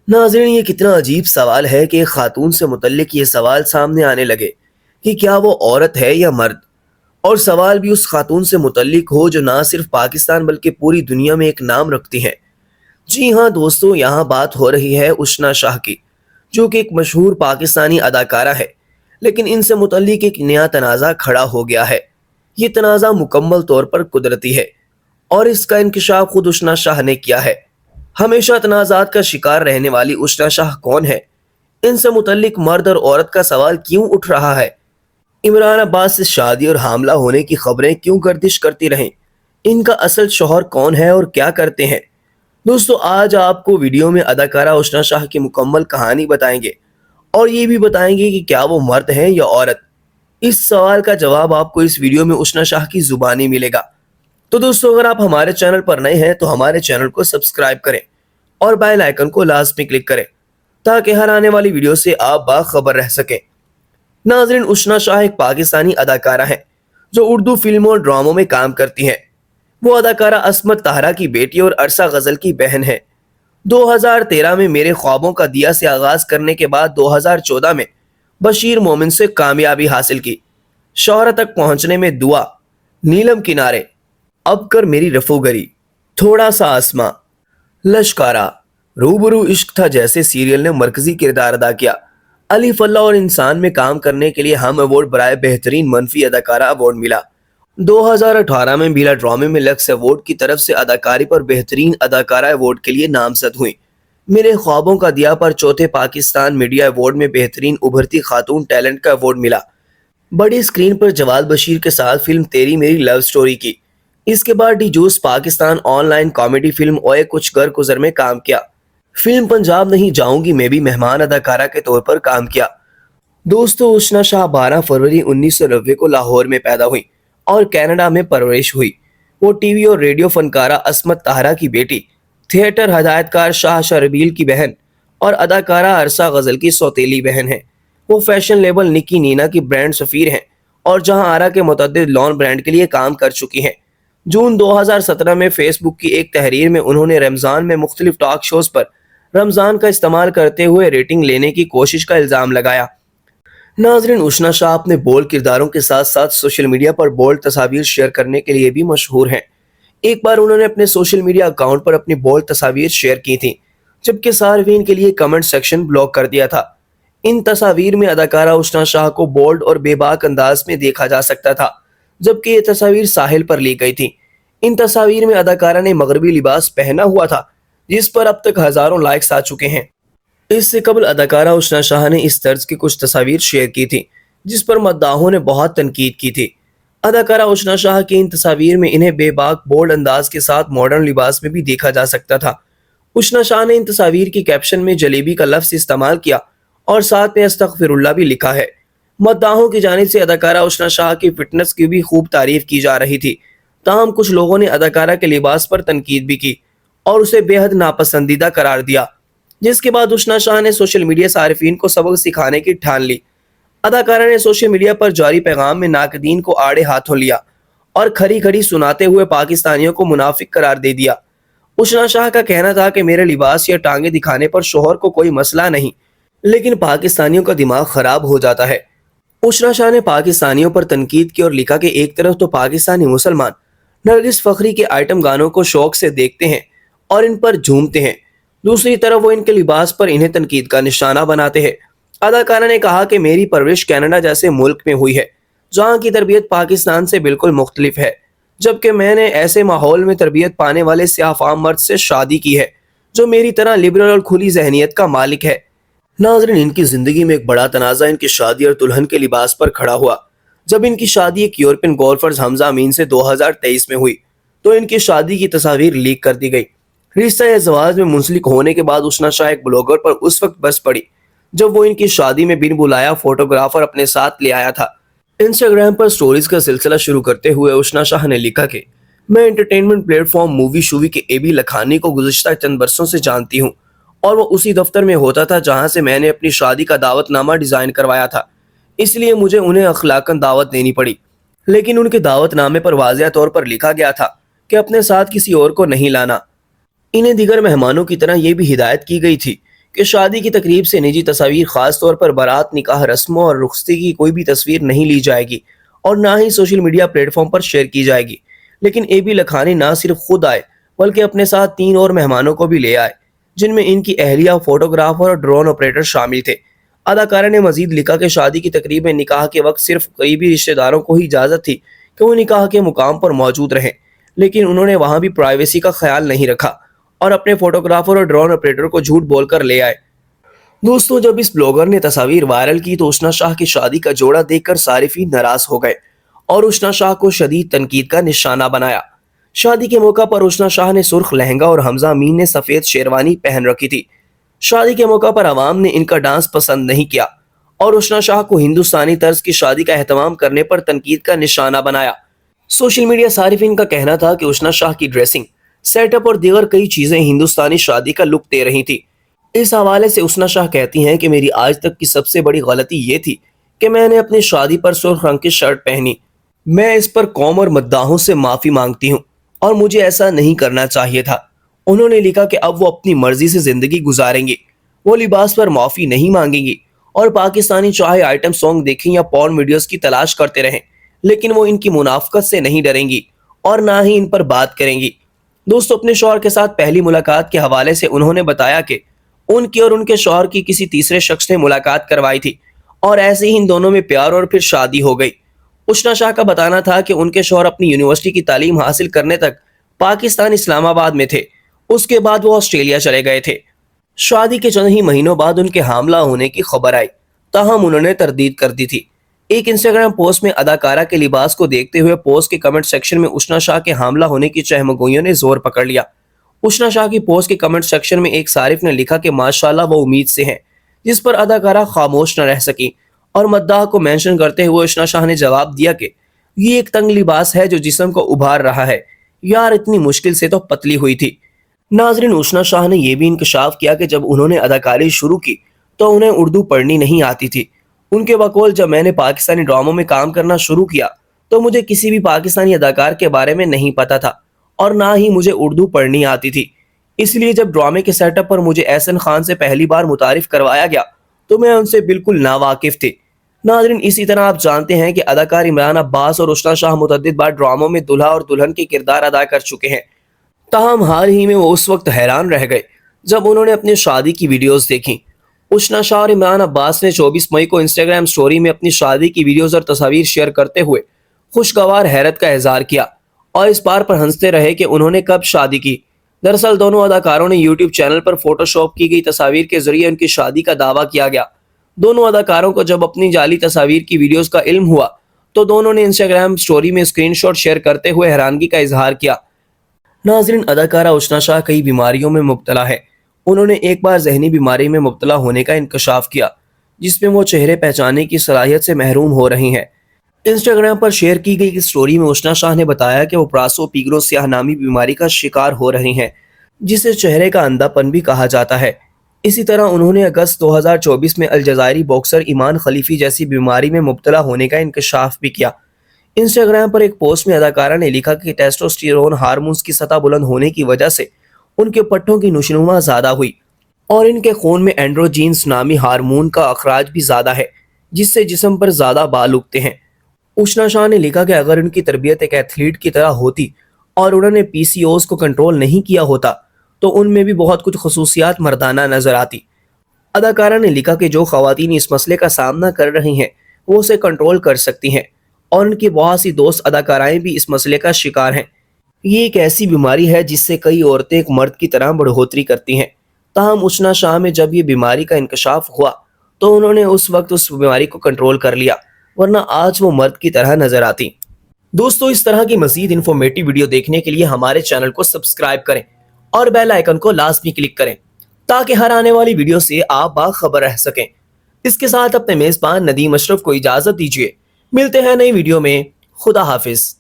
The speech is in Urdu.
ناظرین، یہ کتنا عجیب سوال ہے کہ ایک خاتون سے متعلق یہ سوال سامنے آنے لگے کہ کیا وہ عورت ہے یا مرد، اور سوال بھی اس خاتون سے متعلق ہو جو نہ صرف پاکستان بلکہ پوری دنیا میں ایک نام رکھتی ہیں۔ جی ہاں دوستو، یہاں بات ہو رہی ہے اشنا شاہ کی، جو کہ ایک مشہور پاکستانی اداکارہ ہے، لیکن ان سے متعلق ایک نیا تنازع کھڑا ہو گیا ہے۔ یہ تنازع مکمل طور پر قدرتی ہے اور اس کا انکشاف خود اشنا شاہ نے کیا ہے۔ ہمیشہ تنازعات کا شکار رہنے والی اشنا شاہ کون ہے؟ ان سے متعلق مرد اور عورت کا سوال کیوں اٹھ رہا ہے؟ عمران عباس سے شادی اور حاملہ ہونے کی خبریں کیوں گردش کرتی رہیں؟ ان کا اصل شوہر کون ہے اور کیا کرتے ہیں؟ دوستو، آج آپ کو ویڈیو میں اداکارہ اشنا شاہ کی مکمل کہانی بتائیں گے اور یہ بھی بتائیں گے کہ کیا وہ مرد ہیں یا عورت۔ اس سوال کا جواب آپ کو اس ویڈیو میں اشنا شاہ کی زبانی ملے گا۔ تو دوستو، اگر آپ ہمارے چینل پر نئے ہیں تو ہمارے چینل کو سبسکرائب کریں اور بیل آئیکن کو لازمی کلک کریں تاکہ ہر آنے والی ویڈیو سے آپ باخبر رہ سکیں۔ ناظرین، اشنا شاہ ایک پاکستانی اداکارہ ہیں جو اردو فلموں اور ڈراموں میں کام کرتی ہیں۔ وہ اداکارہ عصمت طاہرہ کی بیٹی اور عرصہ غزل کی بہن ہے۔ 2013 میں میرے خوابوں کا دیا سے آغاز کرنے کے بعد 2014 میں بشیر مومن سے کامیابی حاصل کی۔ شہرت تک پہنچنے میں دعا، نیلم کنارے، اب کر میری رفوگری، تھوڑا سا آسماں، لشکارا، روبرو عشق تھا جیسے سیریل نے مرکزی کردار ادا کیا۔ علی فلاح اور انسان میں کام کرنے کے لیے ہم ایوارڈ برائے بہترین منفی اداکارہ ایوارڈ ملا۔ 2018 میں میلا ڈرامے میں لکس ایوارڈ کی طرف سے اداکاری پر بہترین اداکارہ ایوارڈ کے لیے نامزد ہوئیں۔ میرے خوابوں کا دیا پر چوتھے پاکستان میڈیا ایوارڈ میں بہترین ابھرتی خاتون ٹیلنٹ کا ایوارڈ ملا۔ بڑی اسکرین پر جواد بشیر کے ساتھ فلم تیری میری لو سٹوری کی۔ اس کے بعد D juice Pakistan on line comedy film اوئے کچھ گر گزر میں کام کیا۔ فلم پنجاب نہیں جاؤں گی میں بھی مہمان اداکارہ کے طور پر کام کیا۔ دوستو، اشنا شاہ 12 فروری 1990 کو لاہور میں پیدا ہوئی اور کینیڈا میں پرورش ہوئی۔ وہ ٹی وی اور ریڈیو فنکارہ عصمت طاہرہ کی بیٹی، تھیٹر ہدایت کار شاہ شربیل کی بہن اور اداکارہ عرصہ غزل کی سوتیلی بہن ہیں۔ وہ فیشن لیبل نکی نینا کی برانڈ سفیر ہیں اور جہاں آرا کے متعدد لون برانڈ کے لیے کام کر چکی ہیں۔ جون 2017 میں فیس بک کی ایک تحریر میں انہوں نے رمضان میں مختلف ٹاک شوز پر رمضان کا استعمال کرتے ہوئے ریٹنگ لینے کی کوشش کا الزام لگایا۔ ناظرین، اشنا شاہ اپنے بولڈ کرداروں کے ساتھ ساتھ سوشل میڈیا پر بولڈ تصاویر شیئر کرنے کے لیے بھی مشہور ہیں۔ ایک بار انہوں نے اپنے سوشل میڈیا اکاؤنٹ پر اپنی بولڈ تصاویر شیئر کی تھیں، جبکہ صارفین کے لیے کمنٹ سیکشن بلاک کر دیا تھا۔ ان تصاویر میں اداکارہ اشنا شاہ کو بولڈ اور بے باک انداز میں دیکھا جا سکتا تھا، جبکہ یہ تصاویر ساحل پر لی گئی تھیں۔ ان تصاویر میں اداکارہ نے مغربی لباس پہنا ہوا تھا، جس پر اب تک ہزاروں لائکس آ چکے ہیں۔ اس سے قبل اداکارہ اشنا شاہ نے اس طرز کی کچھ تصاویر شیئر کی تھی جس پر مداحوں نے بہت تنقید کی تھی۔ اداکارہ اشنا شاہ کی ان تصاویر میں انہیں بے باک بولڈ انداز کے ساتھ ماڈرن لباس میں بھی دیکھا جا سکتا تھا۔ اشنا شاہ نے ان تصاویر کی کیپشن میں جلیبی کا لفظ استعمال کیا اور ساتھ میں استغفر اللہ بھی لکھا ہے۔ مداحوں کی جانب سے اداکارہ اشنا شاہ کی فٹنس کی بھی خوب تعریف کی جا رہی تھی، تاہم کچھ لوگوں نے اداکارہ کے لباس پر تنقید بھی کی اور اسے بے حد ناپسندیدہ قرار دیا، جس کے بعد اشنا شاہ نے سوشل میڈیا صارفین کو سبق سکھانے کی ٹھان لی۔ اداکارہ نے سوشل میڈیا پر جاری پیغام میں ناقدین کو آڑے ہاتھوں لیا اور کھڑی کھڑی سناتے ہوئے پاکستانیوں کو منافق قرار دے دیا۔ اشنا شاہ کا کہنا تھا کہ میرے لباس یا ٹانگیں دکھانے پر شوہر کو کوئی مسئلہ نہیں، لیکن پاکستانیوں کا دماغ خراب ہو جاتا ہے۔ اشنا شاہ نے پاکستانیوں پر تنقید کی اور لکھا کہ ایک طرف تو پاکستانی مسلمان نرگس فخری کے آئٹم گانوں کو شوق سے دیکھتے ہیں اور ان پر جھومتے ہیں، دوسری طرف وہ ان کے لباس پر انہیں تنقید کا نشانہ بناتے ہیں۔ اداکارہ نے کہا کہ میری پرورش کینیڈا جیسے ملک میں ہوئی ہے جہاں کی تربیت پاکستان سے بالکل مختلف ہے، جبکہ میں نے ایسے ماحول میں تربیت پانے والے سیاہ فام مرد سے شادی کی ہے جو میری طرح لبرل اور کھلی ذہنیت کا مالک ہے۔ ناظرین، ان کی زندگی میں ایک بڑا تنازع ان کی شادی اور دلہن کے لباس پر کھڑا ہوا۔ جب ان کی شادی ایک یورپین گولفرز حمزہ امین سے 2023 میں ہوئی تو ان کی شادی کی تصاویر لیک کر دی گئی۔ رشتہ ازدواج میں منسلک ہونے کے بعد اشنا شاہ ایک بلاگر پر اس وقت برس پڑی جب وہ ان کی شادی میں بن بلایا فوٹوگرافر اپنے ساتھ لے آیا تھا۔ انسٹاگرام پر سٹوریز کا سلسلہ شروع کرتے ہوئے اشنا شاہ نے لکھا کہ میں انٹرٹینمنٹ پلیٹ فارم مووی شووی کے اے بی لکھانی کو گزشتہ چند برسوں سے جانتی ہوں اور وہ اسی دفتر میں ہوتا تھا جہاں سے میں نے اپنی شادی کا دعوت نامہ ڈیزائن کروایا تھا، اس لیے مجھے انہیں اخلاقاً دعوت دینی پڑی، لیکن ان کے دعوت نامے پر واضح طور پر لکھا گیا تھا کہ اپنے ساتھ کسی اور کو نہیں لانا۔ انہیں دیگر مہمانوں کی طرح یہ بھی ہدایت کی گئی تھی کہ شادی کی تقریب سے نجی تصاویر، خاص طور پر بارات، نکاح رسموں اور رخصتی کی کوئی بھی تصویر نہیں لی جائے گی اور نہ ہی سوشل میڈیا پلیٹ فارم پر شیئر کی جائے گی۔ لیکن اے بی لکھانی نہ صرف خود آئے بلکہ اپنے ساتھ 3 اور مہمانوں کو بھی لے آئے، جن میں ان کی اہلیہ، فوٹوگرافر اور ڈرون آپریٹر شامل تھے۔ اداکارہ نے مزید لکھا کہ شادی کی تقریب میں نکاح کے وقت صرف قریبی رشتہ داروں کو ہی اجازت تھی کہ وہ نکاح کے مقام پر موجود رہیں، لیکن انہوں نے وہاں بھی پرائیویسی کا خیال نہیں رکھا اور اپنے فوٹوگرافر اور ڈرون آپریٹر کو جھوٹ بول کر لے آئے۔ دوستوں، جب اس بلاگر نے تصاویر وائرل کی تو اشنا شاہ کی شادی کا جوڑا دیکھ کر صارفین ناراض ہو گئے اور اشنا شاہ کو شدید تنقید کا نشانہ بنایا۔ شادی کے موقع پر اشنا شاہ نے سرخ لہنگا اور حمزہ امین نے سفید شیروانی پہن رکھی تھی۔ شادی کے موقع پر عوام نے ان کا ڈانس پسند نہیں کیا اور اشنا شاہ کو ہندوستانی طرز کی شادی کا اہتمام کرنے پر تنقید کا نشانہ بنایا۔ سوشل میڈیا صارفین کا کہنا تھا کہ اشنا شاہ کی ڈریسنگ، سیٹ اپ اور دیگر کئی چیزیں ہندوستانی شادی کا لک دے رہی تھی۔ اس حوالے سے اشنا شاہ کہتی ہیں کہ میری آج تک کی سب سے بڑی غلطی یہ تھی کہ میں نے اپنی شادی پر سرخ رنگ کی شرٹ پہنی۔ میں اس پر قوم اور مداحوں سے معافی مانگتی ہوں اور مجھے ایسا نہیں کرنا چاہیے تھا۔ انہوں نے لکھا کہ اب وہ اپنی مرضی سے زندگی گزاریں گی، وہ لباس پر معافی نہیں مانگیں گی اور پاکستانی چاہے آئٹم سانگ دیکھیں یا پورن ویڈیوز کی تلاش کرتے رہیں، لیکن وہ ان کی منافقت سے نہیں ڈریں گی اور نہ ہی ان پر بات کریں گی۔ دوستو، اپنے شوہر کے ساتھ پہلی ملاقات کے حوالے سے انہوں نے بتایا کہ ان کی اور ان کے شوہر کی کسی تیسرے شخص نے ملاقات کروائی تھی اور ایسے ہی ان دونوں میں پیار اور پھر شادی ہو گئی۔ اشنا شاہ کا بتانا تھا کہ ان کے شوہر اپنی یونیورسٹی کی تعلیم حاصل کرنے تک پاکستان اسلام آباد میں تھے، اس کے بعد وہ آسٹریلیا چلے گئے تھے۔ شادی کے چند ہی مہینوں بعد ان کے حاملہ ہونے کی خبر آئی، تاہم انہوں نے تردید کر دی تھی۔ ایک انسٹاگرام پوسٹ میں اداکارہ کے لباس کو دیکھتے ہوئے پوسٹ کے کمنٹ سیکشن میں اشنا شاہ کے حاملہ ہونے کی چہمگوئیوں نے زور پکڑ لیا۔ اشنا شاہ کی پوسٹ کے کمنٹ سیکشن میں ایک صارف نے لکھا کہ ماشاءاللہ وہ امید سے ہیں، جس پر اداکارہ خاموش نہ رہ سکی اور مداح کو مینشن کرتے ہوئے اشنا شاہ نے جواب دیا کہ یہ ایک تنگ لباس ہے جو جسم کو ابھار رہا ہے، یار اتنی مشکل سے تو پتلی ہوئی تھی۔ ناظرین، اشنا شاہ نے یہ بھی انکشاف کیا کہ جب انہوں نے اداکاری شروع کی تو انہیں اردو پڑھنی نہیں آتی تھی۔ ان کے بقول جب میں نے پاکستانی ڈراموں میں کام کرنا شروع کیا تو مجھے کسی بھی پاکستانی اداکار کے بارے میں نہیں پتا تھا اور نہ ہی مجھے اردو پڑھنی آتی تھی، اس لیے جب ڈرامے کے سیٹ اپ پر مجھے احسن خان سے پہلی بار متعارف کروایا گیا تو میں ان سے بالکل ناواقف تھی۔ ناظرین، اسی طرح آپ جانتے ہیں کہ اداکار عمران عباس اور اشنا شاہ متعدد بار ڈراموں میں دلہا اور دلہن کے کردار ادا کر چکے ہیں، تاہم حال ہی میں وہ اس وقت حیران رہ گئے جب انہوں نے اپنی شادی کی ویڈیوز دیکھیں۔ اشنا شاہ اور عمران عباس نے 24 مئی کو انسٹاگرام سٹوری میں اپنی شادی کی ویڈیوز اور تصاویر شیئر کرتے ہوئے خوشگوار حیرت کا اظہار کیا اور اس بات پر ہنستے رہے کہ انہوں نے کب شادی کی۔ دراصل دونوں اداکاروں نے یوٹیوب چینل پر فوٹو شاپ کی گئی تصاویر کے ذریعے ان کی شادی کا دعویٰ کیا گیا۔ دونوں اداکاروں کو جب اپنی جعلی تصاویر کی ویڈیوز کا علم ہوا تو دونوں نے انسٹاگرام سٹوری میں اسکرین شاٹ شیئر کرتے ہوئے حیرانگی کا اظہار کیا۔ ناظرین، اداکارہ اشنا شاہ کئی بیماریوں میں مبتلا ہے۔ انہوں نے ایک بار ذہنی بیماری میں مبتلا ہونے کا انکشاف کیا جس میں وہ چہرے پہچاننے کی صلاحیت سے محروم ہو رہی ہیں۔ انسٹاگرام پر شیئر کی گئی اس سٹوری میں اشنا شاہ نے بتایا کہ وہ پراسو پیگرو سیاہ نامی بیماری کا شکار ہو رہی ہیں، جسے چہرے کا اندھا پن بھی کہا جاتا ہے۔ اسی طرح انہوں نے اگست 2024 میں الجزائری باکسر ایمان خلیفی جیسی بیماری میں مبتلا ہونے کا انکشاف بھی کیا۔ انسٹاگرام پر ایک پوسٹ میں اداکارہ نے لکھا کہ ٹیسٹوسٹیرون ہارمونز کی سطح بلند ہونے کی وجہ سے ان کے پٹھوں کی نشوونما زیادہ ہوئی اور ان کے خون میں اینڈروجینز نامی ہارمون کا اخراج بھی زیادہ ہے، جس سے جسم پر زیادہ بال اگتے ہیں۔ اشنا شاہ نے لکھا کہ اگر ان کی تربیت ایک ایتھلیٹ کی طرح ہوتی اور انہوں نے پی سی اوز کو کنٹرول نہیں کیا ہوتا تو ان میں بھی بہت کچھ خصوصیات مردانہ نظر آتی۔ اداکارہ نے لکھا کہ جو خواتین اس مسئلے کا سامنا کر رہی ہیں وہ اسے کنٹرول کر سکتی ہیں اور ان کی بہت سی دوست اداکارائیں بھی اس مسئلے کا شکار ہیں۔ یہ ایک ایسی بیماری ہے جس سے کئی عورتیں ایک مرد کی طرح بڑھوتری کرتی ہیں، تاہم اشنا شاہ میں جب یہ بیماری کا انکشاف ہوا تو انہوں نے اس وقت اس بیماری کو کنٹرول کر لیا، ورنہ آج وہ مرد کی طرح نظر آتی۔ دوستو، اس طرح کی مزید انفارمیٹیو ویڈیو دیکھنے کے لیے ہمارے چینل کو سبسکرائب کریں اور بیل آئیکن کو لازمی کلک کریں تاکہ ہر آنے والی ویڈیو سے آپ باخبر رہ سکیں۔ اس کے ساتھ اپنے میزبان ندیم اشرف کو اجازت دیجیے، ملتے ہیں نئی ویڈیو میں۔ خدا حافظ۔